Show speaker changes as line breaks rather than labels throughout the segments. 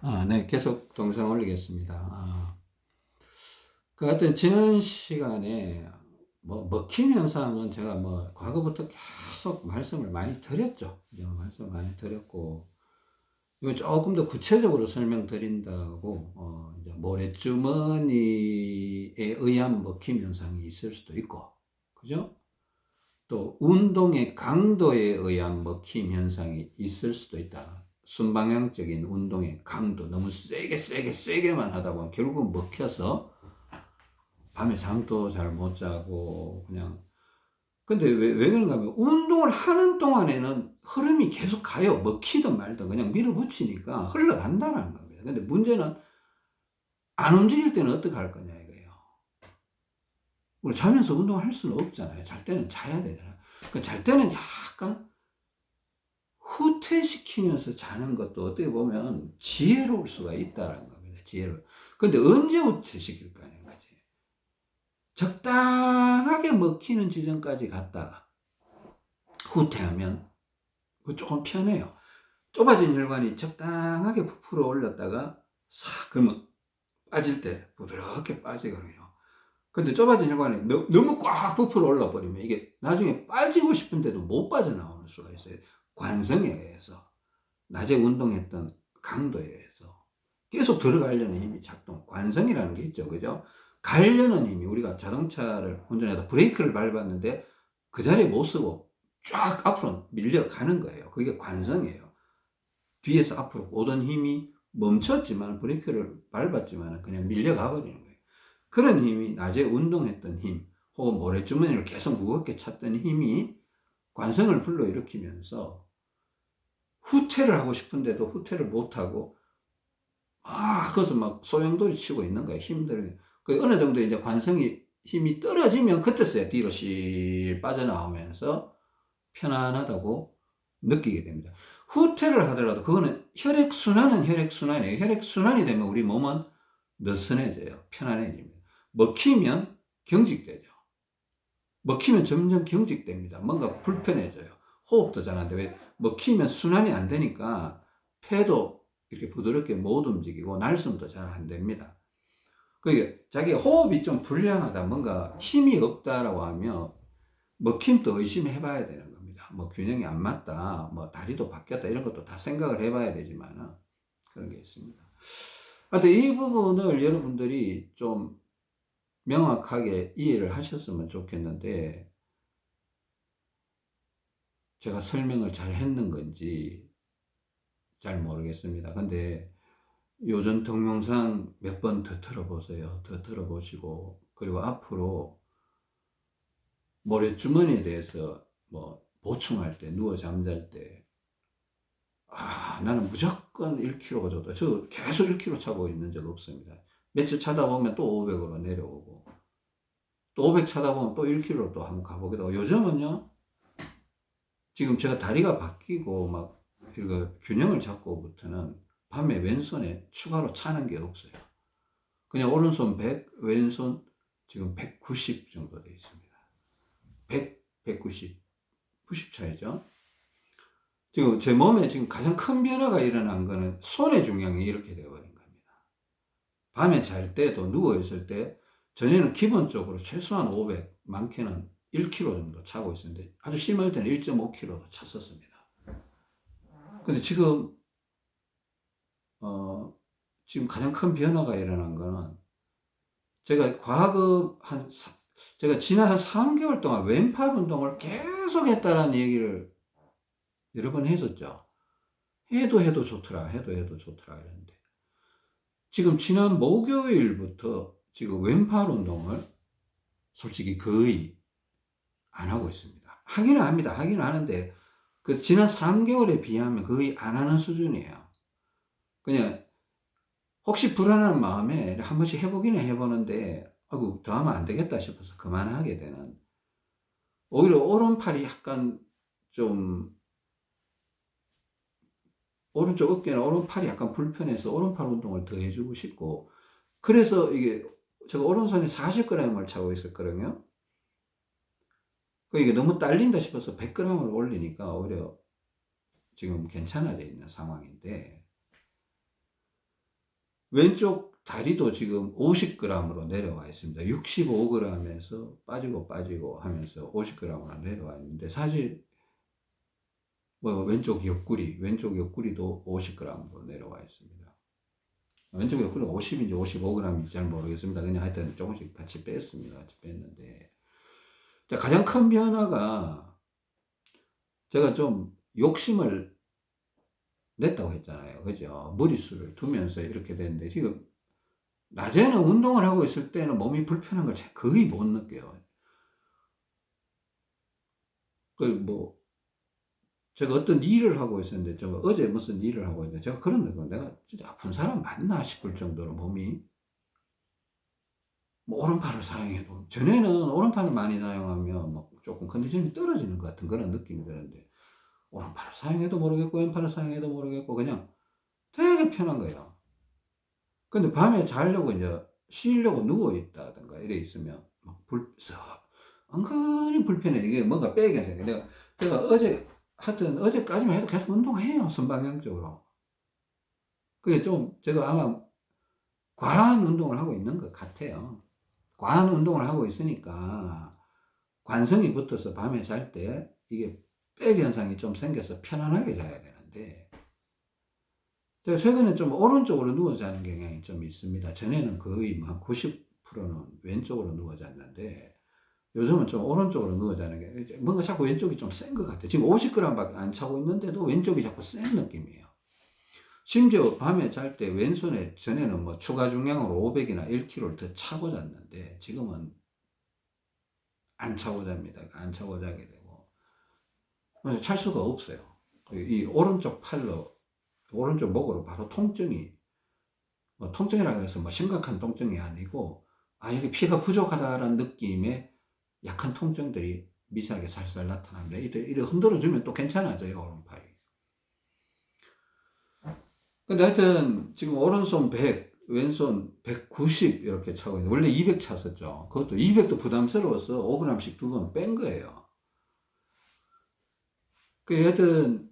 네, 계속 동영상 올리겠습니다. 하여튼 지난 시간에 먹힘 현상은 제가 과거부터 계속 말씀을 많이 드렸죠. 말씀을 많이 드렸고, 이거 조금 더 구체적으로 설명드린다고, 이제 모래주머니에 의한 먹힘 현상이 있을 수도 있고, 그죠? 또 운동의 강도에 의한 먹힘 현상이 있을 수도 있다. 순방향적인 운동의 강도, 너무 세게만 하다 보면 결국은 먹혀서 밤에 잠도 잘 못 자고 그냥. 근데 왜 그런가 하면 운동을 하는 동안에는 흐름이 계속 가요. 먹히든 말든 그냥 밀어붙이니까 흘러간다는 겁니다. 근데 문제는 안 움직일 때는 어떻게 할 거냐 이거예요. 우리 자면서 운동할 수는 없잖아요. 잘 때는 자야 되잖아요. 그러니까 잘 때는 약간 후퇴시키면서 자는 것도 어떻게 보면 지혜로울 수가 있다는 겁니다. 지혜로울. 근데 언제 후퇴시킬 거냐는 거지. 적당하게 먹히는 지점까지 갔다가 후퇴하면 그 조금 편해요. 좁아진 혈관이 적당하게 부풀어 올렸다가 싹 그러면 빠질 때 부드럽게 빠지거든요. 근데 좁아진 혈관이 너무 꽉 부풀어 올라 버리면 이게 나중에 빠지고 싶은데도 못 빠져나오는 수가 있어요. 관성에 의해서. 낮에 운동했던 강도에 의해서 계속 들어가려는 힘이 작동, 관성이라는 게 있죠. 그죠? 가려는 힘이, 우리가 자동차를 운전하다 브레이크를 밟았는데 그 자리에 못 쓰고 쫙 앞으로 밀려가는 거예요. 그게 관성이에요. 뒤에서 앞으로 오던 힘이 멈췄지만, 브레이크를 밟았지만 그냥 밀려가 버리는 거예요. 그런 힘이 낮에 운동했던 힘, 혹은 모래주머니를 계속 무겁게 찼던 힘이 관성을 불러일으키면서 후퇴를 하고 싶은데도 후퇴를 못하고 거기서 막 소용돌이 치고 있는 거예요. 힘들게. 그 어느 정도 이제 관성이 힘이 떨어지면 그때서야 뒤로 씩 빠져나오면서 편안하다고 느끼게 됩니다. 후퇴를 하더라도 그거는 혈액순환은 혈액순환이에요. 혈액순환이 되면 우리 몸은 느슨해져요. 편안해집니다. 먹히면 경직되죠. 먹히면 점점 경직됩니다. 뭔가 불편해져요. 호흡도 잘 안 돼. 왜? 먹히면 순환이 안 되니까 폐도 이렇게 부드럽게 못 움직이고 날숨도 잘 안 됩니다. 그게 자기 호흡이 좀 불량하다, 뭔가 힘이 없다라고 하면 먹힘도 의심해 봐야 되는 겁니다. 균형이 안 맞다, 다리도 바뀌었다, 이런 것도 다 생각을 해 봐야 되지만 그런 게 있습니다. 하여튼 이 부분을 여러분들이 좀 명확하게 이해를 하셨으면 좋겠는데, 제가 설명을 잘 했는 건지 잘 모르겠습니다. 근데 요전 동영상 몇 번 더 들어보세요. 더 들어보시고, 그리고 앞으로 모래주머니에 대해서 보충할 때, 누워 잠잘 때, 나는 무조건 1kg가 좋다. 저 계속 1kg 차고 있는 적 없습니다. 며칠 차다 보면 또 500으로 내려오고, 또 500 차다 보면 또 1kg 또 한번 가보기도 하고, 요즘은요, 지금 제가 다리가 바뀌고 이거 균형을 잡고부터는 밤에 왼손에 추가로 차는 게 없어요. 그냥 오른손 100, 왼손 지금 190 정도 되어 있습니다. 100, 190, 90 차이죠. 지금 제 몸에 지금 가장 큰 변화가 일어난 거는 손의 중량이 이렇게 되어버린 겁니다. 밤에 잘 때도 누워있을 때 전에는 기본적으로 최소한 500, 많게는 1kg 정도 차고 있었는데, 아주 심할 때는 1.5kg도 찼었습니다. 근데 지금 가장 큰 변화가 일어난 거는, 제가 제가 지난 한 3개월 동안 왼팔 운동을 계속 했다라는 얘기를 여러 번 했었죠. 해도 좋더라, 해도 좋더라 이랬는데, 지금 지난 목요일부터 지금 왼팔 운동을 솔직히 거의 안 하고 있습니다. 하기는 합니다. 하기는 하는데, 그 지난 3개월에 비하면 거의 안 하는 수준이에요. 그냥 혹시 불안한 마음에 한 번씩 해보기는 해보는데, 아이고, 더 하면 안 되겠다 싶어서 그만하게 되는. 오히려 오른팔이 약간 좀, 오른쪽 어깨나 오른팔이 약간 불편해서 오른팔 운동을 더 해주고 싶고, 그래서 이게 제가 오른손에 40g을 차고 있었거든요. 이게 너무 딸린다 싶어서 100g을 올리니까 오히려 지금 괜찮아져 있는 상황인데, 왼쪽 다리도 지금 50g으로 내려와 있습니다. 65g에서 빠지고 하면서 50g으로 내려와 있는데, 사실 뭐 왼쪽 옆구리도 50g으로 내려와 있습니다. 왼쪽 옆구리 50인지 55g인지 잘 모르겠습니다. 그냥 하여튼 조금씩 같이 뺐습니다. 같이 뺐는데, 자, 가장 큰 변화가, 제가 좀 욕심을 냈다고 했잖아요. 그죠? 무리수를 두면서 이렇게 됐는데, 지금 낮에는 운동을 하고 있을 때는 몸이 불편한 걸 거의 못 느껴요. 뭐 제가 어떤 일을 하고 있었는데, 제가 어제 무슨 일을 하고 있는데, 제가 그런 느낌, 내가 진짜 아픈 사람 맞나 싶을 정도로 몸이, 뭐 오른팔을 사용해도, 전에는 오른팔을 많이 사용하면 뭐 조금 컨디션이 떨어지는 것 같은 그런 느낌이 드는데, 오른팔을 사용해도 모르겠고 왼팔을 사용해도 모르겠고 그냥 되게 편한 거예요. 근데 밤에 자려고 이제 쉬려고 누워 있다든가 이래 있으면 막 은근히 불편해. 이게 뭔가 빼게 생겨. 제가 하여튼 어제까지만 해도 계속 운동해요. 선방향적으로. 그게 좀 제가 아마 과한 운동을 하고 있는 것 같아요. 과한 운동을 하고 있으니까 관성이 붙어서 밤에 잘 때 이게 백 현상이 좀 생겨서 편안하게 자야 되는데, 제가 최근에 좀 오른쪽으로 누워 자는 경향이 좀 있습니다. 전에는 거의 뭐 한 90%는 왼쪽으로 누워 잤는데, 요즘은 좀 오른쪽으로 누워 자는 게 뭔가 자꾸 왼쪽이 좀 센 것 같아요. 지금 50g밖에 안 차고 있는데도 왼쪽이 자꾸 센 느낌이에요. 심지어 밤에 잘 때 왼손에, 전에는 뭐 추가 중량으로 500이나 1kg를 더 차고 잤는데, 지금은 안 차고 잡니다. 안 차고 자게 되고. 찰 수가 없어요. 이 오른쪽 팔로, 오른쪽 목으로 바로 통증이, 뭐 통증이라고 해서 뭐 심각한 통증이 아니고, 이게 피가 부족하다라는 느낌의 약한 통증들이 미세하게 살살 나타납니다. 이래 흔들어주면 또 괜찮아져요, 오른팔이. 근데 하여튼 지금 오른손 100, 왼손 190 이렇게 차고 있는데, 원래 200 찼었죠. 그것도 200도 부담스러워서 5g씩 두 번 뺀 거예요. 하여튼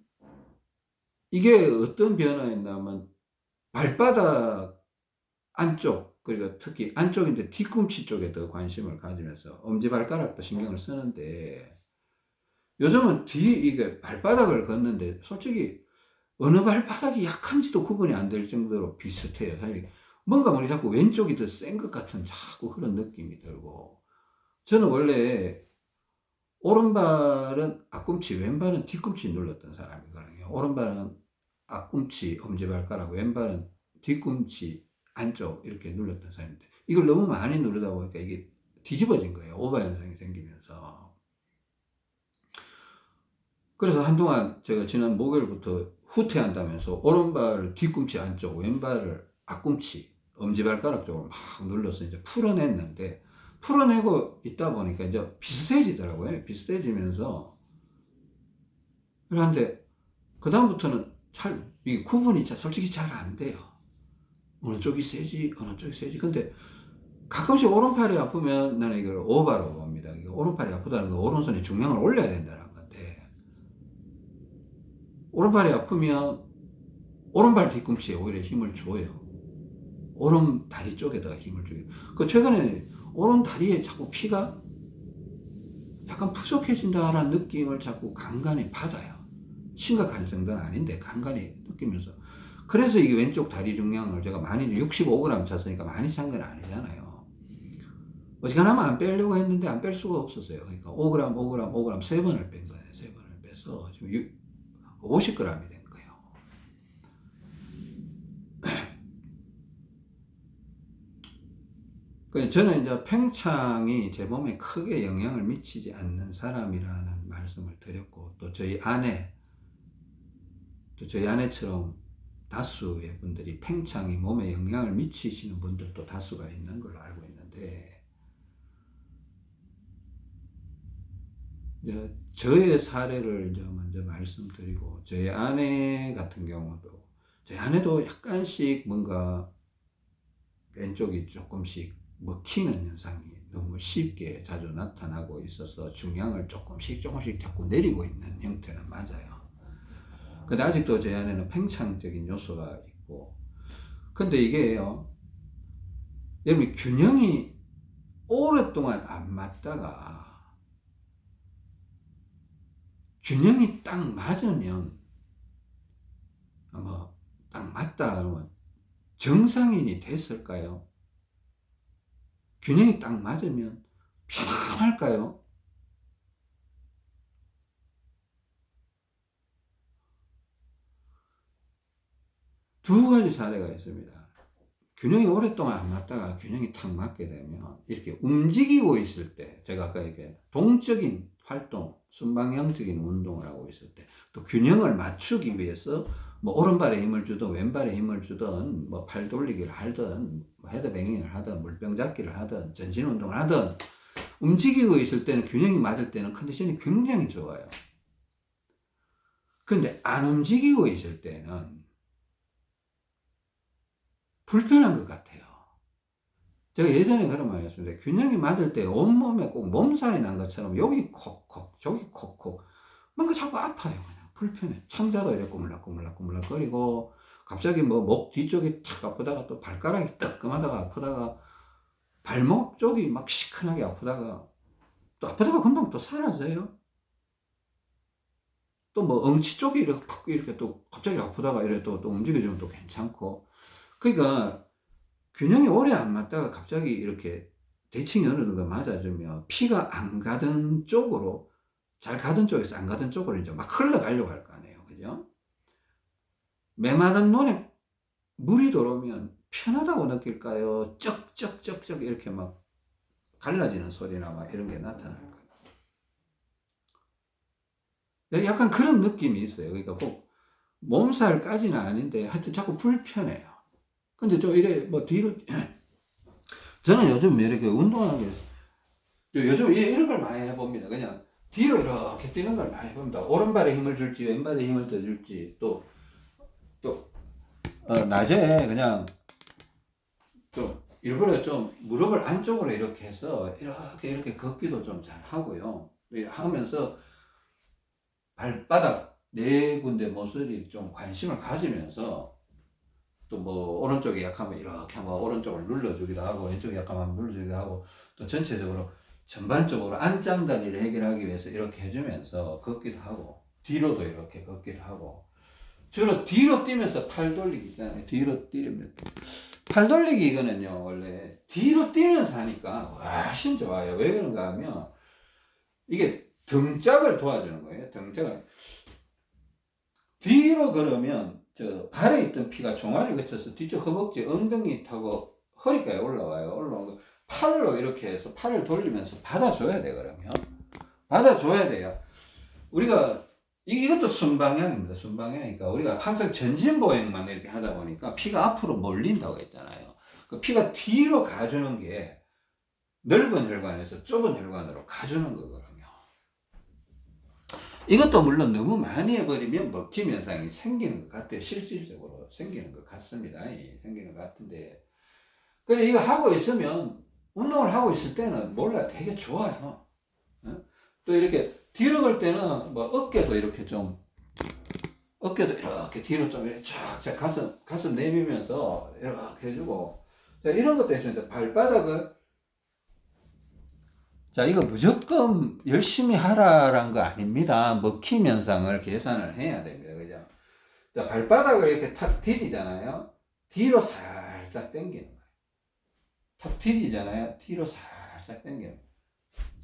이게 어떤 변화였냐면, 발바닥 안쪽, 그리고 특히 안쪽인데 뒤꿈치 쪽에 더 관심을 가지면서 엄지발가락도 신경을 쓰는데, 요즘은 이게 발바닥을 걷는데 솔직히 어느 발바닥이 약한지도 구분이 안 될 정도로 비슷해요. 사실 뭔가 모르게 자꾸 왼쪽이 더 센 것 같은 자꾸 그런 느낌이 들고, 저는 원래 오른발은 앞꿈치, 왼발은 뒤꿈치 눌렀던 사람이거든요. 오른발은 앞꿈치, 엄지발가락, 왼발은 뒤꿈치 안쪽 이렇게 눌렀던 사람인데, 이걸 너무 많이 누르다 보니까 이게 뒤집어진 거예요. 오버 현상이 생기면서. 그래서 한동안 제가 지난 목요일부터 후퇴한다면서 오른발 뒤꿈치 안쪽, 왼발을 앞꿈치, 엄지발가락 쪽으로 막 눌러서 이제 풀어냈는데, 풀어내고 있다 보니까 이제 비슷해지더라고요. 비슷해지면서. 그런데 그다음부터는 이 구분이 솔직히 잘 안 돼요. 어느 쪽이 세지, 어느 쪽이 세지. 근데 가끔씩 오른팔이 아프면 나는 이걸 오바로 봅니다. 오른팔이 아프다는 건 오른손에 중량을 올려야 된다는 건데, 오른팔이 아프면 오른발 뒤꿈치에 오히려 힘을 줘요. 오른 다리 쪽에다가 힘을 줘요. 최근에 오른 다리에 자꾸 피가 약간 부족해진다라는 느낌을 자꾸 간간히 받아요. 심각한 정도는 아닌데 간간히 느끼면서. 그래서 이게 왼쪽 다리 중량을 제가 많이 65g 찼으니까 많이 찬 건 아니잖아요. 어지간하면 안 빼려고 했는데 안 뺄 수가 없었어요. 그러니까 5g, 5g, 5g 세 번을 뺀 거예요. 세 번을 빼서 지금 50g이 된 거예요. 저는 이제 팽창이 제 몸에 크게 영향을 미치지 않는 사람이라는 말씀을 드렸고, 또 저희 아내처럼 다수의 분들이 팽창이 몸에 영향을 미치시는 분들도 다수가 있는 걸로 알고 있는데, 저의 사례를 이제 먼저 말씀드리고, 저희 아내 같은 경우도, 저희 아내도 약간씩 뭔가 왼쪽이 조금씩 먹히는 현상이 너무 쉽게 자주 나타나고 있어서 중량을 조금씩 자꾸 내리고 있는 형태는 맞아요. 근데 아직도 제 안에는 팽창적인 요소가 있고, 근데 이게요, 여러분, 균형이 오랫동안 안 맞다가 균형이 딱 맞으면, 뭐 딱 맞다 그러면 정상인이 됐을까요? 균형이 딱 맞으면 편안할까요? 두 가지 사례가 있습니다. 균형이 오랫동안 안 맞다가 균형이 탁 맞게 되면, 이렇게 움직이고 있을 때, 제가 아까 이렇게 동적인 활동, 순방향적인 운동을 하고 있을 때, 또 균형을 맞추기 위해서 뭐 오른발에 힘을 주든 왼발에 힘을 주든 뭐 팔 돌리기를 하든 뭐 헤드뱅잉을 하든 물병 잡기를 하든 전신 운동을 하든 움직이고 있을 때는, 균형이 맞을 때는 컨디션이 굉장히 좋아요. 근데 안 움직이고 있을 때는 불편한 것 같아요. 제가 예전에 그런 말 했습니다. 균형이 맞을 때 온몸에 꼭 몸살이 난 것처럼 여기 콕콕 저기 콕콕 뭔가 자꾸 아파요. 그냥 불편해. 창자도 이렇게 꾸물락꾸물락꾸물락거리고, 갑자기 뭐 목 뒤쪽이 탁 아프다가 또 발가락이 뜨끔하다가 아프다가 발목 쪽이 막 시큰하게 아프다가 또 아프다가 금방 또 사라져요. 또 뭐 엉치 쪽이 이렇게 푹 이렇게 또 갑자기 아프다가 이래 또 움직여주면 또 괜찮고. 그러니까 균형이 오래 안 맞다가 갑자기 이렇게 대칭이 어느 정도 맞아주면 피가 안 가던 쪽으로, 잘 가던 쪽에서 안 가던 쪽으로 이제 막 흘러가려고 할 거 아니에요. 그죠? 메마른 눈에 물이 들어오면 편하다고 느낄까요? 쩍쩍쩍쩍 이렇게 막 갈라지는 소리나 막 이런 게 나타날까요? 약간 그런 느낌이 있어요. 그러니까 꼭 몸살까지는 아닌데 하여튼 자꾸 불편해요. 근데 좀 이래 뭐 뒤로 저는 요즘 이렇게 운동하는 게, 요즘 이런 걸 많이 해봅니다. 그냥 뒤로 이렇게 뛰는 걸 많이 해봅니다. 오른발에 힘을 줄지 왼발에 힘을 더 줄지, 또 낮에 그냥 좀 일부러 좀 무릎을 안쪽으로 이렇게 해서 이렇게 걷기도 좀 잘 하고요. 하면서 발바닥 네 군데 모서리 좀 관심을 가지면서, 또 뭐 오른쪽이 약하면 이렇게 한번 오른쪽을 눌러주기도 하고, 왼쪽이 약하면 눌러주기도 하고, 또 전체적으로 전반적으로 안짱다리를 해결하기 위해서 이렇게 해주면서 걷기도 하고, 뒤로도 이렇게 걷기도 하고, 주로 뒤로 뛰면서 팔 돌리기 있잖아요. 뒤로 뛰면 팔 돌리기, 이거는요 원래 뒤로 뛰면서 하니까 훨씬 좋아요. 왜 그런가 하면 이게 등짝을 도와주는 거예요. 등짝을 뒤로 걸으면 저 발에 있던 피가 종아리 거쳐서 뒤쪽 허벅지, 엉덩이 타고 허리까지 올라와요. 올라온 거 팔로 이렇게 해서 팔을 돌리면서 받아줘야 돼. 그러면 받아줘야 돼요. 우리가 이것도 순방향입니다. 순방향이니까 우리가 항상 전진보행만 이렇게 하다 보니까 피가 앞으로 몰린다고 했잖아요. 그 피가 뒤로 가주는 게 넓은 혈관에서 좁은 혈관으로 가주는 거거든요. 이것도 물론 너무 많이 해버리면 먹힘 현상이 생기는 것 같아요. 실질적으로 생기는 것 같습니다. 생기는 것 같은데, 근데 이거 하고 있으면, 운동을 하고 있을 때는 몰라 되게 좋아요. 또 이렇게 뒤로 갈 때는 뭐 어깨도 이렇게 좀, 어깨도 이렇게 뒤로 좀 이렇게 쫙 가슴 내밀면서 이렇게 해주고, 자, 이런 것도 있습니다. 발바닥을, 자, 이거 무조건 열심히 하라는 거 아닙니다. 먹힘 현상을 계산을 해야 됩니다. 그죠? 자, 발바닥을 이렇게 탁 디디잖아요. 뒤로 살짝 당기는 거예요. 탁 디디잖아요. 뒤로 살짝 당기는 거예요.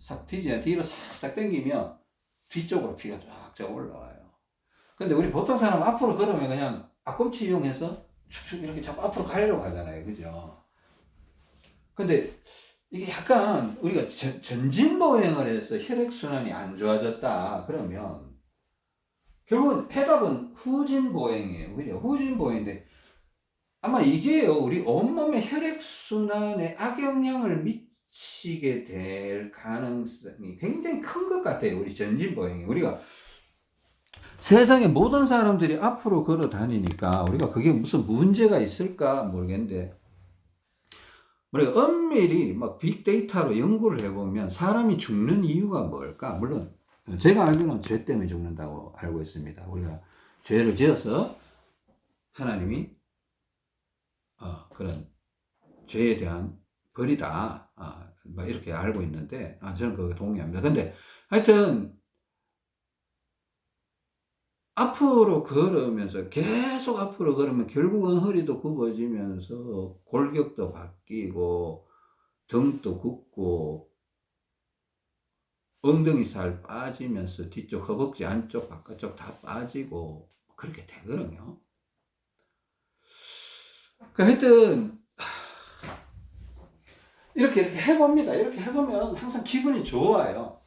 싹 디디잖아요. 뒤로 살짝 당기면 뒤쪽으로 피가 쫙쫙 올라와요. 근데 우리 보통 사람 앞으로 걸으면 그냥 앞꿈치 이용해서 축축 이렇게 자꾸 앞으로 가려고 하잖아요. 그죠? 근데 이게 약간 우리가 전진보행을 해서 혈액순환이 안 좋아졌다 그러면 결국은 해답은 후진보행이에요. 그죠? 후진보행인데 아마 이게요, 우리 온몸의 혈액순환에 악영향을 미치게 될 가능성이 굉장히 큰 것 같아요. 우리 전진보행이. 우리가 세상의 모든 사람들이 앞으로 걸어 다니니까 우리가 그게 무슨 문제가 있을까 모르겠는데, 우리가 엄밀히 막 빅데이터로 연구를 해보면 사람이 죽는 이유가 뭘까? 물론 제가 알기로는 죄 때문에 죽는다고 알고 있습니다. 우리가 죄를 지어서 하나님이 그런 죄에 대한 벌이다. 뭐 이렇게 알고 있는데, 저는 그거 동의합니다. 근데 하여튼 앞으로 걸으면서 계속 앞으로 걸으면 결국은 허리도 굽어지면서 골격도 바뀌고 등도 굽고 엉덩이 살 빠지면서 뒤쪽 허벅지 안쪽 바깥쪽 다 빠지고 그렇게 되거든요. 하여튼 이렇게 해봅니다. 이렇게 해보면 항상 기분이 좋아요.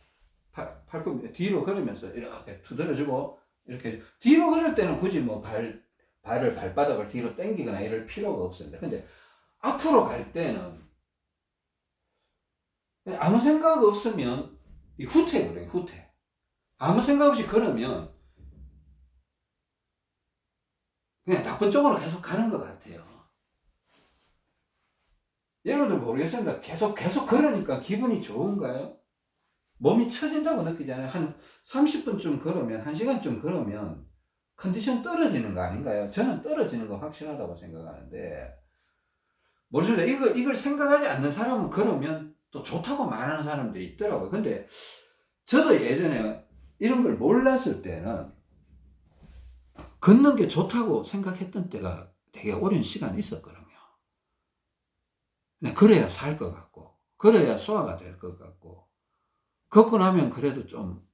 팔꿈치 뒤로 걸으면서 이렇게 두드려주고, 이렇게 뒤로 걸을 때는 굳이 뭐 발을 발바닥을 뒤로 당기거나 이럴 필요가 없습니다. 근데 앞으로 갈 때는 아무 생각 없으면 이 후퇴거든요. 후퇴. 아무 생각 없이 걸으면 그냥 나쁜 쪽으로 계속 가는 것 같아요. 여러분들 모르겠습니다. 계속 걸으니까 기분이 좋은가요? 몸이 처진다고 느끼잖아요. 한 30분쯤 걸으면, 1시간쯤 걸으면 컨디션 떨어지는 거 아닌가요? 저는 떨어지는 거 확실하다고 생각하는데, 모르겠습니다. 이걸 생각하지 않는 사람은 걸으면 또 좋다고 말하는 사람들이 있더라고요. 근데 저도 예전에 이런 걸 몰랐을 때는 걷는 게 좋다고 생각했던 때가 되게 오랜 시간이 있었거든요. 그냥 그래야 살 것 같고, 그래야 소화가 될 것 같고, 걷고 나면 그래도 좀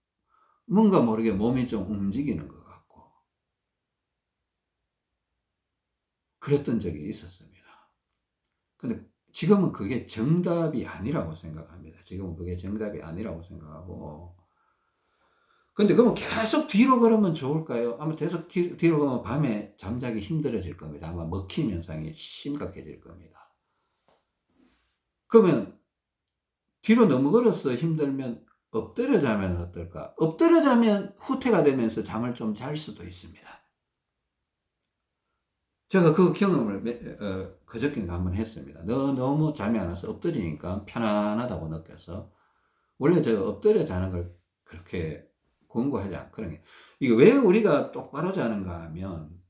뭔가 모르게 몸이 좀 움직이는 것 같고, 그랬던 적이 있었습니다. 근데 지금은 그게 정답이 아니라고 생각합니다. 지금은 그게 정답이 아니라고 생각하고, 근데 그러면 계속 뒤로 걸으면 좋을까요? 아마 계속 뒤로 가면 밤에 잠자기 힘들어질 겁니다. 아마 먹힘 현상이 심각해질 겁니다. 그러면 뒤로 너무 걸어서 힘들면 엎드려 자면 어떨까? 엎드려 자면 후퇴가 되면서 잠을 좀 잘 수도 있습니다. 제가 그 경험을 그저께인가 한번 했습니다. 너무 잠이 안 와서 엎드리니까 편안하다고 느껴서. 원래 제가 엎드려 자는 걸 그렇게 권고하지 않거든요. 이게 왜 우리가 똑바로 자는가 하면,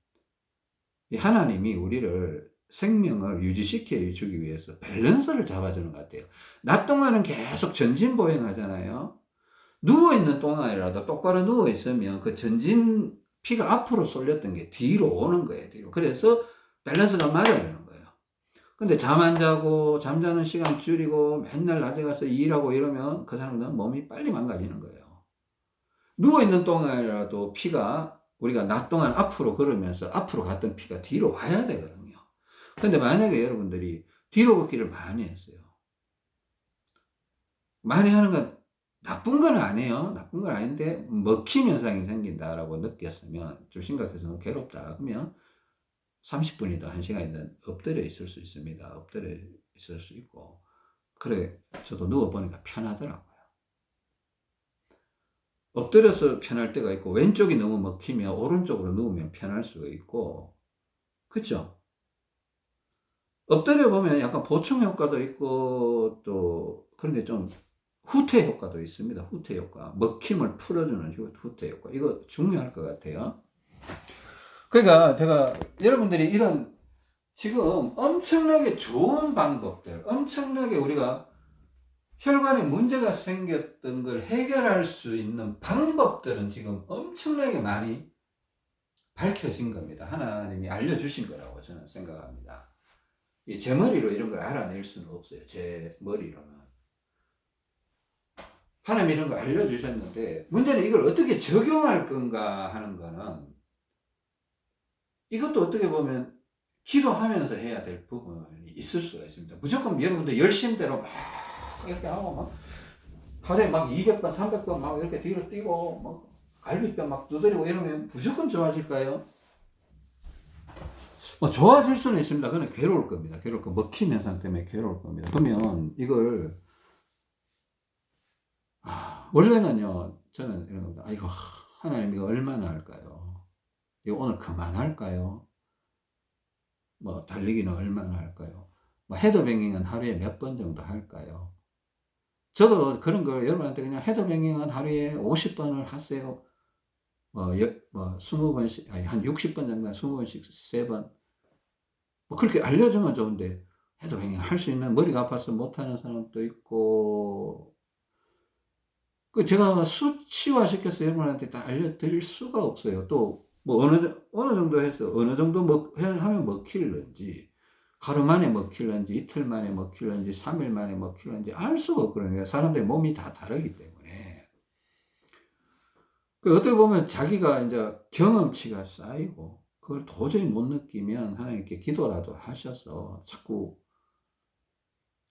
하나님이 우리를 생명을 유지시켜 주기 위해서 밸런스를 잡아주는 것 같아요. 낮 동안은 계속 전진보행하잖아요. 누워있는 동안이라도 똑바로 누워있으면 그 전진 피가 앞으로 쏠렸던 게 뒤로 오는 거예요. 뒤로. 그래서 밸런스가 맞아주는 거예요. 근데 잠 안 자고 잠자는 시간 줄이고 맨날 낮에 가서 일하고 이러면 그 사람들은 몸이 빨리 망가지는 거예요. 누워있는 동안이라도 피가, 우리가 낮 동안 앞으로 걸으면서 앞으로 갔던 피가 뒤로 와야 되거든요. 근데 만약에 여러분들이 뒤로 걷기를 많이 했어요. 많이 하는 건 나쁜 건 아니에요. 나쁜 건 아닌데 먹힘 현상이 생긴다라고 느꼈으면, 좀 심각해서 너무 괴롭다 그러면 30분이든 1시간이든 엎드려 있을 수 있습니다. 엎드려 있을 수 있고, 그래 저도 누워보니까 편하더라고요. 엎드려서 편할 때가 있고, 왼쪽이 너무 먹히면 오른쪽으로 누우면 편할 수가 있고, 그쵸? 엎드려 보면 약간 보충 효과도 있고, 또 그런 게 좀 후퇴 효과도 있습니다. 후퇴 효과. 먹힘을 풀어주는 후퇴 효과. 이거 중요할 것 같아요. 그러니까 제가 여러분들이 이런 지금 엄청나게 좋은 방법들, 엄청나게 우리가 혈관에 문제가 생겼던 걸 해결할 수 있는 방법들은 지금 엄청나게 많이 밝혀진 겁니다. 하나님이 알려주신 거라고 저는 생각합니다. 제 머리로 이런 걸 알아낼 수는 없어요. 제 머리로는. 하나님이 이런 걸 알려주셨는데, 문제는 이걸 어떻게 적용할 건가 하는 거는, 이것도 어떻게 보면 기도하면서 해야 될 부분이 있을 수가 있습니다. 무조건 여러분들 열심대로 막 이렇게 하고 막 하루에 막 200번, 300번 막 이렇게 뒤로 뛰고 막 갈비뼈 막 두드리고 이러면 무조건 좋아질까요? 뭐 좋아질 수는 있습니다. 그건 괴로울 겁니다. 괴로울 거, 먹힌 현상 때문에 괴로울 겁니다. 그러면 이걸 원래는요, 저는 이런 겁니다. 이거 하나님 이거 얼마나 할까요? 이거 오늘 그만할까요? 뭐 달리기는 얼마나 할까요? 뭐 헤드뱅잉은 하루에 몇 번 정도 할까요? 저도 그런 걸 여러분한테 그냥 헤드뱅잉은 하루에 50번을 하세요. 뭐 20번씩, 아니 한 60번 정도 20번씩 3번. 뭐 그렇게 알려주면 좋은데 해도 그냥 할 수 있는, 머리가 아파서 못하는 사람도 있고, 그 제가 수치화시켜서 여러분한테 다 알려드릴 수가 없어요. 또 뭐 어느 정도 해서 어느 정도 하면 먹힐는지, 하루 만에 먹힐는지, 이틀 만에 먹힐는지, 3일 만에 먹힐는지 알 수가 없거든요. 사람들의 몸이 다 다르기 때문에. 그 어떻게 보면 자기가 이제 경험치가 쌓이고 그걸 도저히 못 느끼면 하나님께 기도라도 하셔서 자꾸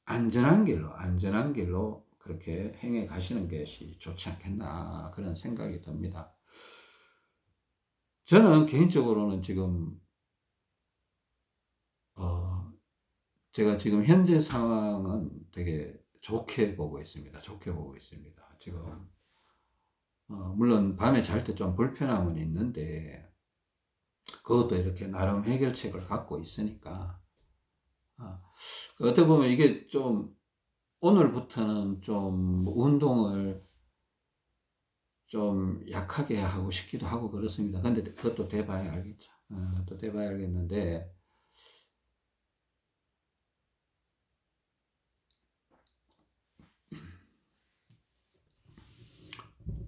안전한 길로 그렇게 행해 가시는 것이 좋지 않겠나, 그런 생각이 듭니다. 저는 개인적으로는 지금, 제가 지금 현재 상황은 되게 좋게 보고 있습니다. 좋게 보고 있습니다. 지금, 물론 밤에 잘 때 좀 불편함은 있는데, 그것도 이렇게 나름 해결책을 갖고 있으니까, 어떻게 보면 이게 좀, 오늘부터는 좀 운동을 좀 약하게 하고 싶기도 하고 그렇습니다. 근데 그것도 돼봐야 알겠죠. 또 돼봐야 알겠는데,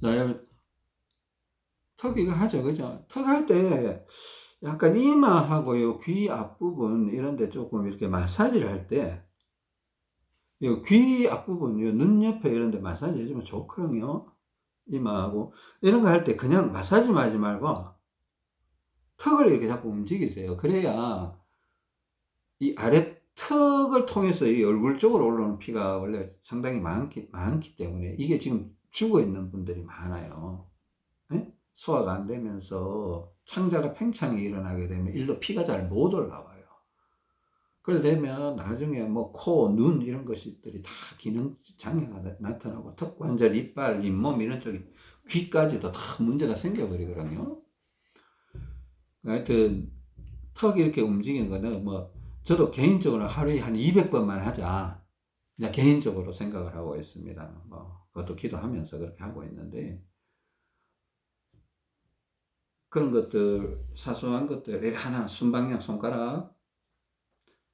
자, 턱 이거 하죠. 그죠? 턱 할 때 약간 이마하고요, 귀 앞부분 이런 데 조금 이렇게 마사지를 할 때, 귀 앞부분, 눈 옆에 이런 데 마사지 해주면 좋거든요. 이마하고. 이런 거 할 때 그냥 마사지만 하지 말고 턱을 이렇게 자꾸 움직이세요. 그래야 이 아래 턱을 통해서 이 얼굴 쪽으로 올라오는 피가 원래 상당히 많기 때문에 이게 지금 죽어 있는 분들이 많아요. 예? 소화가 안 되면서 창자가 팽창이 일어나게 되면 일로 피가 잘 못 올라와요. 그래 되면 나중에 뭐 코, 눈 이런 것들이 다 기능 장애가 나타나고 턱 관절, 이빨, 잇몸 이런 쪽이, 귀까지도 다 문제가 생겨버리거든요. 하여튼 턱이 이렇게 움직이는 거는 뭐 저도 개인적으로 하루에 한 200번만 하자, 그냥 개인적으로 생각을 하고 있습니다. 뭐 그것도 기도하면서 그렇게 하고 있는데, 그런 것들, 사소한 것들, 하나 순방향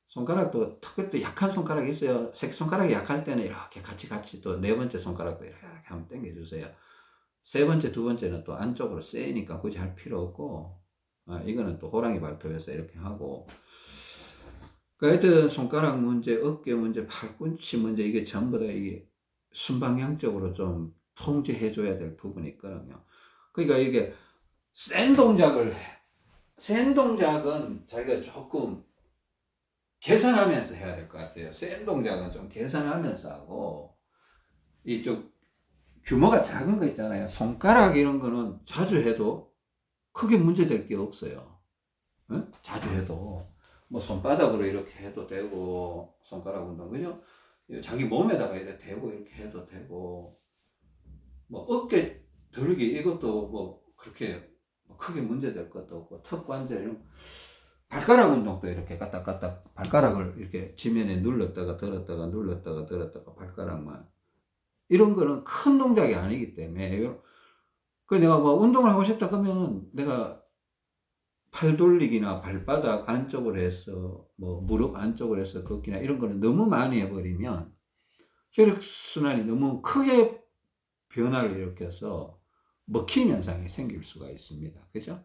손가락도 특별히 또 약한 손가락이 있어요. 새끼손가락이 약할 때는 이렇게 같이 또 네 번째 손가락도 이렇게 한번 당겨주세요. 세 번째, 두 번째는 또 안쪽으로 세니까 굳이 할 필요 없고, 이거는 또 호랑이 발톱에서 이렇게 하고, 그 하여튼 손가락 문제, 어깨 문제, 팔꿈치 문제, 이게 전부 다 이게 순방향적으로 좀 통제해줘야 될 부분이 있거든요. 그러니까 이게 센 동작을, 센 동작은 자기가 조금 계산하면서 해야 될 것 같아요. 센 동작은 좀 계산하면서 하고, 이쪽 규모가 작은 거 있잖아요. 손가락 이런 거는 자주 해도 크게 문제될 게 없어요. 응? 자주 해도. 뭐 손바닥으로 이렇게 해도 되고, 손가락 운동, 그죠? 자기 몸에다가 이렇게 대고 이렇게 해도 되고, 뭐 어깨 들기 이것도 뭐 그렇게 크게 문제될 것도 없고, 턱 관절 이런, 발가락 운동도 이렇게 까딱까딱 발가락을 이렇게 지면에 눌렀다가 들었다가 눌렀다가 들었다가 발가락만, 이런 거는 큰 동작이 아니기 때문에, 그 내가 뭐 운동을 하고 싶다 그러면 내가 팔 돌리기나 발바닥 안쪽으로 해서 뭐 무릎 안쪽으로 해서 걷기나 이런 거는 너무 많이 해버리면 혈액순환이 너무 크게 변화를 일으켜서 먹힘 현상이 생길 수가 있습니다. 그죠?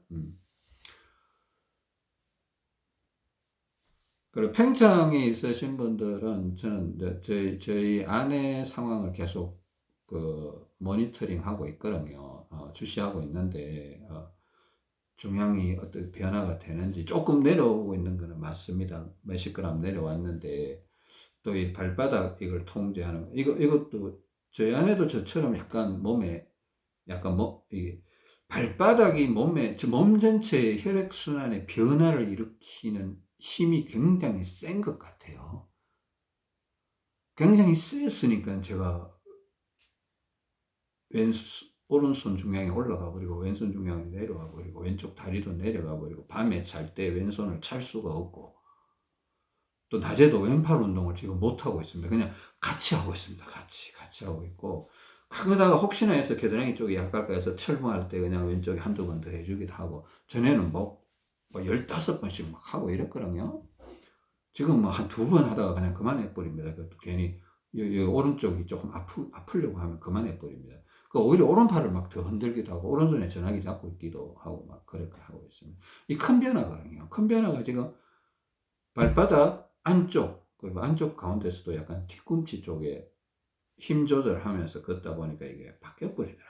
그리고 팽창이 있으신 분들은 저는 저희 아내 상황을 계속 그 모니터링 하고 있거든요. 주시하고 있는데, 중량이 어떻게 변화가 되는지 조금 내려오고 있는 거는 맞습니다. 몇십 그램 내려왔는데, 또 이 발바닥 이걸 통제하는 이것도 저희 아내도 저처럼 약간 몸에 약간 이게 발바닥이 몸 전체의 혈액순환의 변화를 일으키는 힘이 굉장히 센 것 같아요. 굉장히 셌으니까 제가 오른손 중량이 올라가 버리고 왼손 중량이 내려가 버리고 왼쪽 다리도 내려가 버리고, 밤에 잘 때 왼손을 찰 수가 없고, 또 낮에도 왼팔 운동을 지금 못 하고 있습니다. 그냥 같이 하고 있습니다. 같이 하고 있고, 가다가 혹시나 해서 겨드랑이 쪽이 약할까 해서 철봉할 때 그냥 왼쪽에 한두 번 더 해주기도 하고, 전에는 뭐 15번씩 막 하고 이랬거든요. 지금 뭐 한 2번 하다가 그냥 그만해 버립니다. 그것도 괜히 오른쪽이 조금 아프려고 하면 그만해 버립니다. 그 오히려 오른팔을 막 더 흔들기도 하고 오른손에 전화기 잡고 있기도 하고 막 그렇게 하고 있습니다. 이 큰 변화거든요. 큰 변화가 지금 발바닥 안쪽 그리고 안쪽 가운데서도 약간 뒤꿈치 쪽에 힘 조절하면서 걷다 보니까 이게 바뀌어 버리더라고요.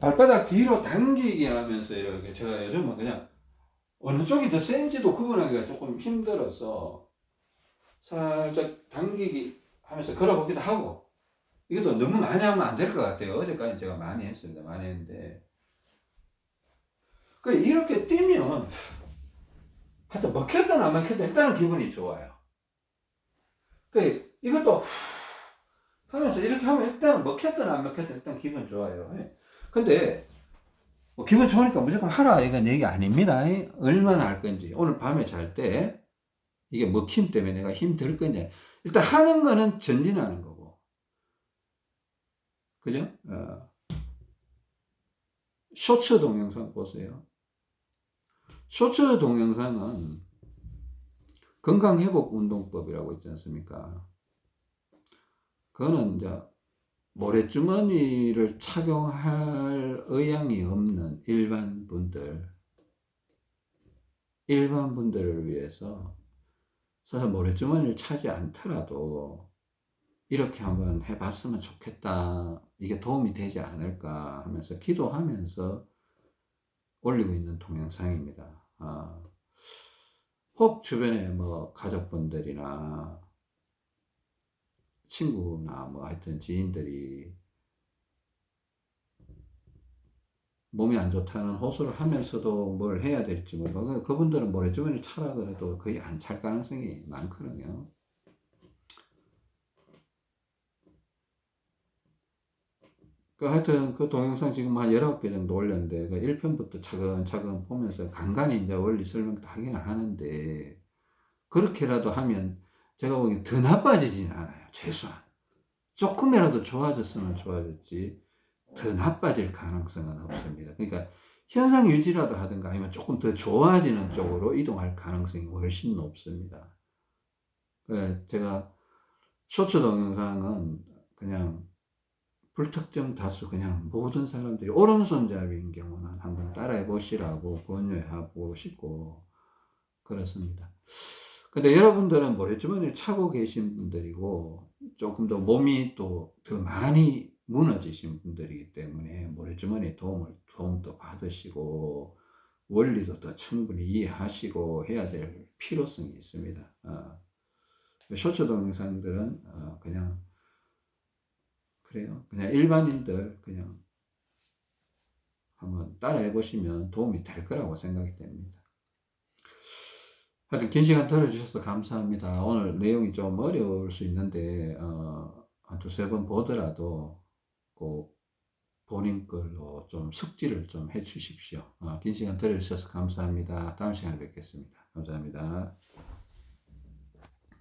발바닥 뒤로 당기기 하면서 이렇게 제가 요즘은 그냥 어느 쪽이 더 센지도 구분하기가 조금 힘들어서 살짝 당기기 하면서 걸어보기도 하고, 이것도 너무 많이 하면 안 될 것 같아요. 어제까지 제가 많이 했습니다. 많이 했는데. 이렇게 뛰면, 하여튼 먹혔든 안 먹혔든 일단은 기분이 좋아요. 이것도 하면서 이렇게 하면 일단 먹혔든 안 먹혔든 일단 기분 좋아요. 근데, 뭐 기분 좋으니까 무조건 하라 이건 얘기 아닙니다. 얼마나 할 건지. 오늘 밤에 잘 때, 이게 먹힘 때문에 내가 힘 들 거냐. 일단 하는 거는 전진하는 거고. 그죠? 쇼츠 동영상 보세요. 쇼츠 동영상은 건강회복운동법이라고 있지 않습니까? 그거는 이제 모래주머니를 착용할 의향이 없는 일반 분들을 위해서 사실 모래주머니를 차지 않더라도 이렇게 한번 해봤으면 좋겠다. 이게 도움이 되지 않을까 하면서 기도하면서 올리고 있는 동영상입니다. 혹 주변에 뭐 가족분들이나 친구나 뭐 하여튼 지인들이 몸이 안 좋다는 호소를 하면서도 뭘 해야 될지 모르고, 그분들은 모래주머니 차라 그래도 거의 안 찰 가능성이 많거든요. 하여튼 그 동영상 지금 한 19개 정도 올렸는데, 1편부터 차근차근 보면서 간간히 이제 원리 설명도 하긴 하는데, 그렇게라도 하면 제가 보기엔 더 나빠지진 않아요. 최소한. 조금이라도 좋아졌으면 좋아졌지, 더 나빠질 가능성은 없습니다. 그러니까 현상 유지라도 하든가 아니면 조금 더 좋아지는 쪽으로 이동할 가능성이 훨씬 높습니다. 제가 쇼츠 동영상은 그냥 불특정 다수 그냥 모든 사람들이 오른손잡이인 경우는 한번 따라해 보시라고 권유하고 싶고 그렇습니다. 근데 여러분들은 모래주머니를 차고 계신 분들이고 조금 더 몸이 또 더 많이 무너지신 분들이기 때문에 모래주머니의 도움도 받으시고 원리도 더 충분히 이해하시고 해야 될 필요성이 있습니다. 쇼츠 동영상들은 그냥 그래요. 그냥 일반인들 그냥 한번 따라해 보시면 도움이 될 거라고 생각이 됩니다. 하여튼 긴 시간 들어주셔서 감사합니다. 오늘 내용이 좀 어려울 수 있는데 한 2-3번 보더라도 꼭 본인 걸로 좀 숙지를 좀 해 주십시오. 긴 시간 들어주셔서 감사합니다. 다음 시간에 뵙겠습니다. 감사합니다.